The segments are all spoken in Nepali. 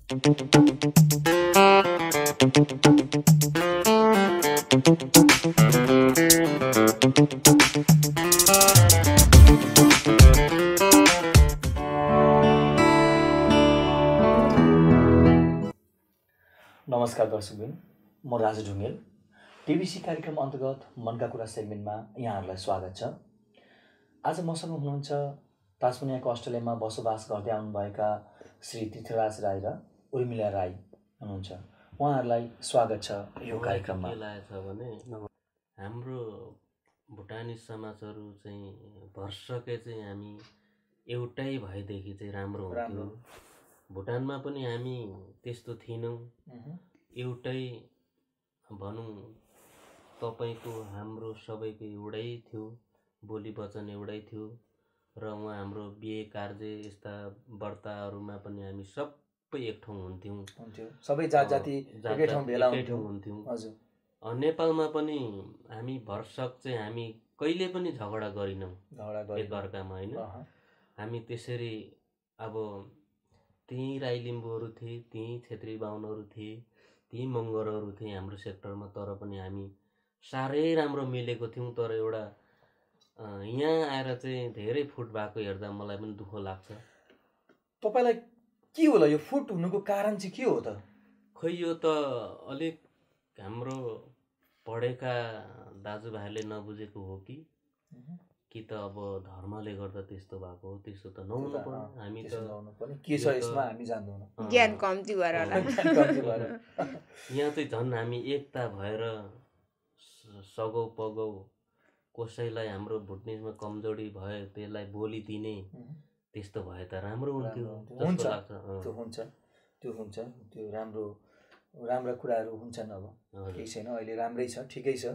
नमस्कार दर्शकबिन, म राजु ढुङ्गेल। टिबिसी कार्यक्रम अन्तर्गत मनका कुरा सेगमेन्टमा यहाँहरूलाई स्वागत छ। आज मसँग हुनुहुन्छ तास्मानियाको अस्ट्रेलियामा बसोबास गर्दै आउनुभएका श्री तीर्थराज राई र उर्मिला राई हुनुहुन्छ। उहाँहरूलाई स्वागत छ यो कार्यक्रममा। के लागेको छ भने हाम्रो भुटानी समाजहरू चाहिँ भरसकै चाहिँ हामी एउटै भएदेखि चाहिँ राम्रो हुन्थ्यो। भुटानमा पनि हामी त्यस्तो थिएनौँ, एउटै भनौँ तपाईँको हाम्रो सबैको एउटै थियो, बोली वचन एउटै थियो र उहाँ हाम्रो बिहे कार्य यस्ता व्रतहरूमा पनि हामी सबै एक ठाउँ हुन्थ्यौँ, सबै जात जाति एकै ठाउँ भेला हुन्थ्यौँ। हजुर, नेपालमा पनि हामी भरसक चाहिँ हामी कहिले पनि झगडा गरिनौँ एकअर्कामा, होइन। हामी त्यसरी अब त्यहीँ राई लिम्बूहरू थिए, त्यहीँ छेत्री बाहुनहरू थिए, त्यहीँ मगरहरू थिए हाम्रो सेक्टरमा, तर पनि हामी साह्रै राम्रो मिलेको थियौँ। तर एउटा यहाँ आएर चाहिँ धेरै फुट भएको हेर्दा मलाई पनि दुःख लाग्छ। तपाईँलाई के होला यो फुट हुनुको कारण चाहिँ के हो त? खै यो त अलिक हाम्रो पढेका दाजुभाइले नबुझेको हो कि त अब धर्मले गर्दा त्यस्तो भएको हो, त्यस्तो त नहुनु पर्ने। हामी त के छ यसमा हामी जान्दैनौँ, ज्ञान कम्ती भएर होला। यहाँ चाहिँ झन् हामी एकता भएर सगौ पगौ कसैलाई हाम्रो भुटनिजमा कमजोरी भयो त्यसलाई बोली दिने, त्यस्तो भए त राम्रो हुन्थ्यो जस्तो लाग्छ। त्यो हुन्छ, त्यो राम्रा कुराहरू हुन्छन्। अब केही छैन, अहिले राम्रै छ, ठिकै छ,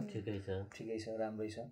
राम्रै छ।